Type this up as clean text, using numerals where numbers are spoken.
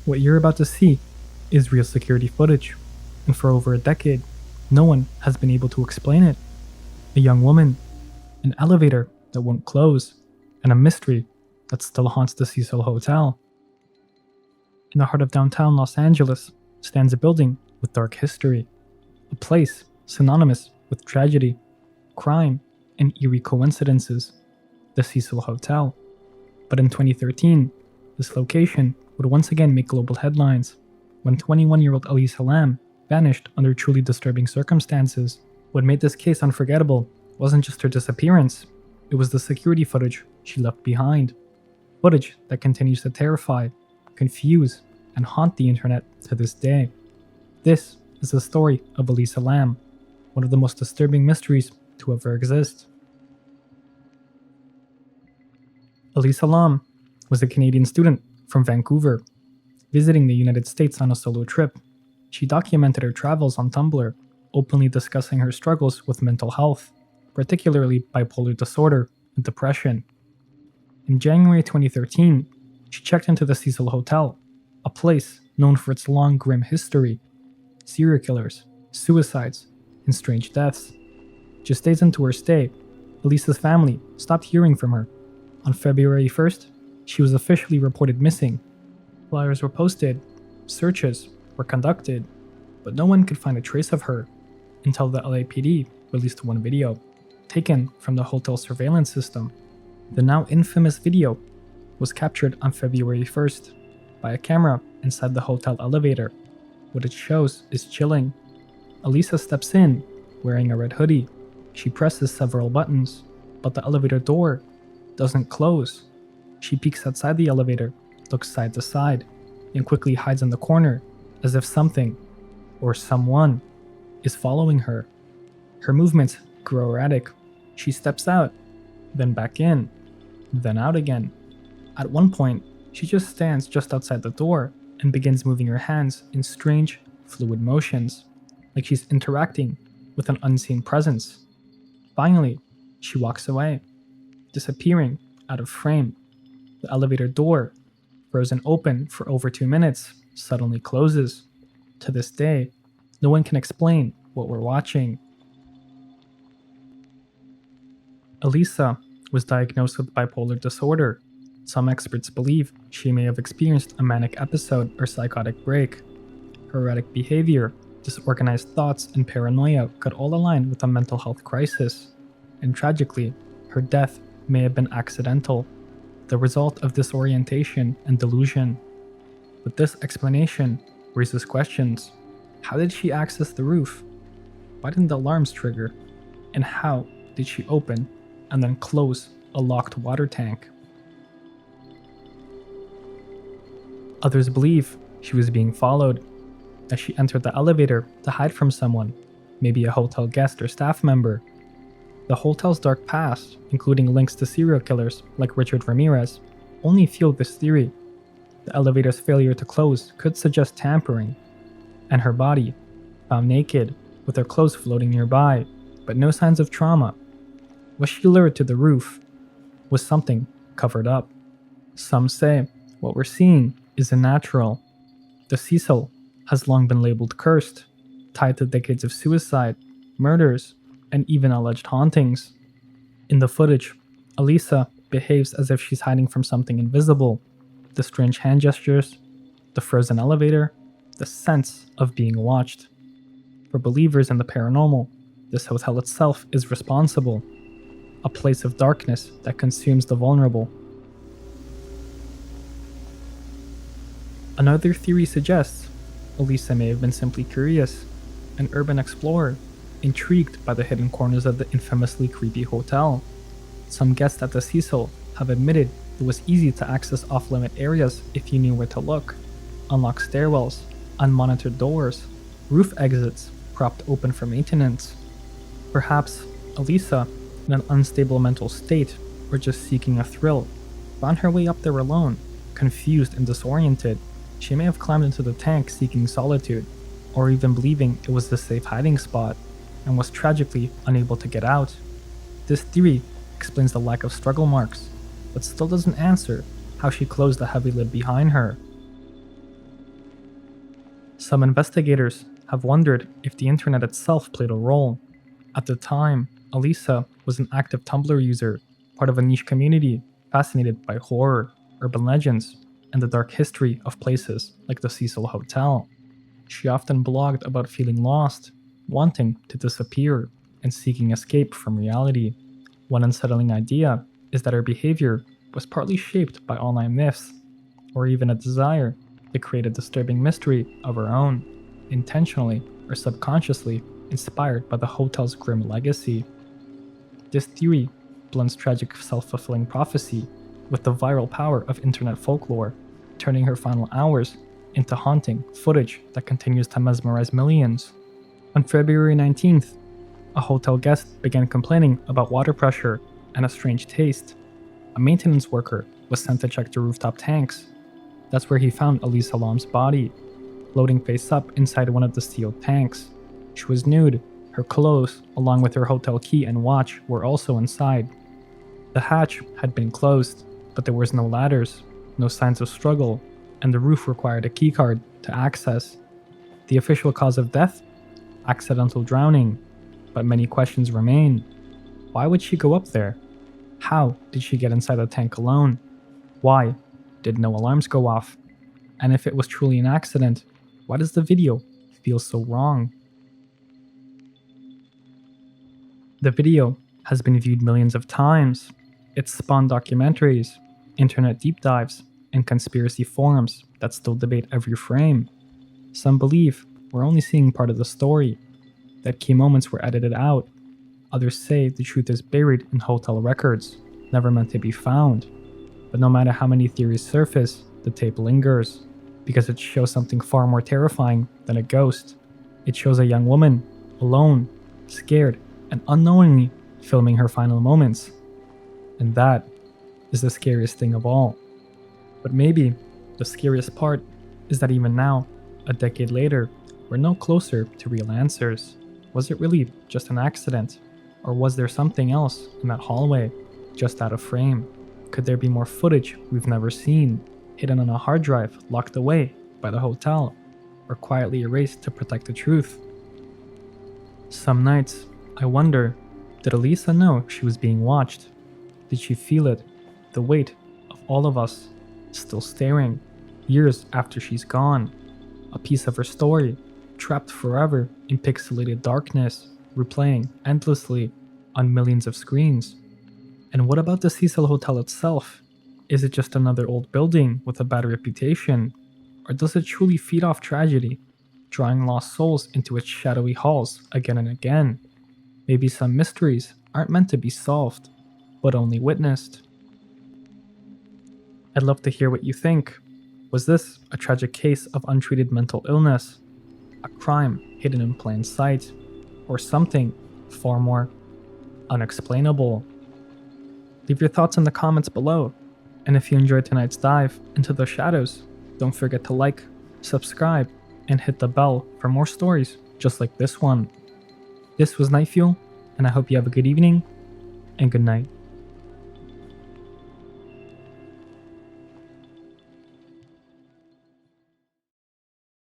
What you're about to see is real security footage, and for over a decade, no one has been able to explain it. A young woman, an elevator that won't close, and a mystery that still haunts the Cecil Hotel. In the heart of downtown Los Angeles stands a building with dark history, a place synonymous with tragedy, crime, and eerie coincidences, the Cecil Hotel. But in 2013, this location would once again make global headlines when 21-year-old Elisa Lam vanished under truly disturbing circumstances. What made this case unforgettable wasn't just her disappearance, it was the security footage she left behind. Footage that continues to terrify, confuse, and haunt the internet to this day. This is the story of Elisa Lam, one of the most disturbing mysteries to ever exist. Elisa Lam was a Canadian student from Vancouver, visiting the United States on a solo trip. She documented her travels on Tumblr, openly discussing her struggles with mental health, particularly bipolar disorder and depression. In January 2013, she checked into the Cecil Hotel, a place known for its long, grim history, serial killers, suicides, and strange deaths. Just days into her stay, Elisa's family stopped hearing from her. On February 1st, she was officially reported missing. Flyers were posted, searches were conducted, but no one could find a trace of her until the LAPD released one video, taken from the hotel surveillance system. The now infamous video was captured on February 1st by a camera inside the hotel elevator. What it shows is chilling. Elisa steps in, wearing a red hoodie. She presses several buttons, but the elevator door doesn't close. She peeks outside the elevator, looks side to side, and quickly hides in the corner as if something or someone is following her. Her movements grow erratic. She steps out, then back in, then out again. At one point, she just stands just outside the door and begins moving her hands in strange, fluid motions, like she's interacting with an unseen presence. Finally, she walks away, disappearing out of frame. The elevator door, frozen open for over 2 minutes, suddenly closes. To this day, no one can explain what we're watching. Elisa was diagnosed with bipolar disorder. Some experts believe she may have experienced a manic episode or psychotic break. Her erratic behavior, disorganized thoughts, and paranoia could all align with a mental health crisis. And tragically, her death may have been accidental, the result of disorientation and delusion. But this explanation raises questions. How did she access the roof? Why didn't the alarms trigger? And how did she open and then close a locked water tank? Others believe she was being followed, as she entered the elevator to hide from someone, maybe a hotel guest or staff member. The hotel's dark past, including links to serial killers like Richard Ramirez, only fueled this theory. The elevator's failure to close could suggest tampering, and her body, found naked, with her clothes floating nearby, but no signs of trauma. Was she lured to the roof? Was something covered up? Some say what we're seeing is unnatural. The Cecil has long been labeled cursed, tied to decades of suicide, murders, and even alleged hauntings. In the footage, Elisa behaves as if she's hiding from something invisible. The strange hand gestures, the frozen elevator, the sense of being watched. For believers in the paranormal, this hotel itself is responsible, a place of darkness that consumes the vulnerable. Another theory suggests Elisa may have been simply curious, an urban explorer, intrigued by the hidden corners of the infamously creepy hotel. Some guests at the Cecil have admitted it was easy to access off-limit areas if you knew where to look. Unlocked stairwells, unmonitored doors, roof exits propped open for maintenance. Perhaps Elisa, in an unstable mental state or just seeking a thrill, found her way up there alone, confused and disoriented. She may have climbed into the tank seeking solitude, or even believing it was the safe hiding spot, and was tragically unable to get out. This theory explains the lack of struggle marks, but still doesn't answer how she closed the heavy lid behind her. Some investigators have wondered if the internet itself played a role. At the time, Elisa was an active Tumblr user, part of a niche community fascinated by horror, urban legends, and the dark history of places like the Cecil Hotel. She often blogged about feeling lost, wanting to disappear, and seeking escape from reality. One unsettling idea is that her behavior was partly shaped by online myths, or even a desire to create a disturbing mystery of her own, intentionally or subconsciously inspired by the hotel's grim legacy. This theory blends tragic self-fulfilling prophecy with the viral power of internet folklore, turning her final hours into haunting footage that continues to mesmerize millions. On February 19th, a hotel guest began complaining about water pressure and a strange taste. A maintenance worker was sent to check the rooftop tanks. That's where he found Elisa Lam's body, floating face up inside one of the sealed tanks. She was nude. Her clothes, along with her hotel key and watch, were also inside. The hatch had been closed, but there was no ladders, no signs of struggle, and the roof required a keycard to access. The official cause of death? Accidental drowning. But many questions remain. Why would she go up there? How did she get inside the tank alone? Why did no alarms go off? And if it was truly an accident, why does the video feel so wrong? The video has been viewed millions of times. It's spawned documentaries, internet deep dives, and conspiracy forums that still debate every frame. Some believe we're only seeing part of the story, that key moments were edited out. Others say the truth is buried in hotel records, never meant to be found. But no matter how many theories surface, the tape lingers, because it shows something far more terrifying than a ghost. It shows a young woman, alone, scared, and unknowingly filming her final moments. And that is the scariest thing of all. But maybe the scariest part is that even now, a decade later, we're no closer to real answers. Was it really just an accident? Or was there something else in that hallway, just out of frame? Could there be more footage we've never seen, hidden on a hard drive locked away by the hotel, or quietly erased to protect the truth? Some nights, I wonder, did Elisa know she was being watched? Did she feel it, the weight of all of us, still staring, years after she's gone? A piece of her story, trapped forever in pixelated darkness, replaying endlessly on millions of screens. And what about the Cecil Hotel itself? Is it just another old building with a bad reputation? Or does it truly feed off tragedy, drawing lost souls into its shadowy halls again and again? Maybe some mysteries aren't meant to be solved, but only witnessed. I'd love to hear what you think. Was this a tragic case of untreated mental illness? A crime hidden in plain sight? Or something far more unexplainable? Leave your thoughts in the comments below. And if you enjoyed tonight's dive into the shadows, don't forget to like, subscribe, and hit the bell for more stories just like this one. This was Night Fuel, and I hope you have a good evening and good night.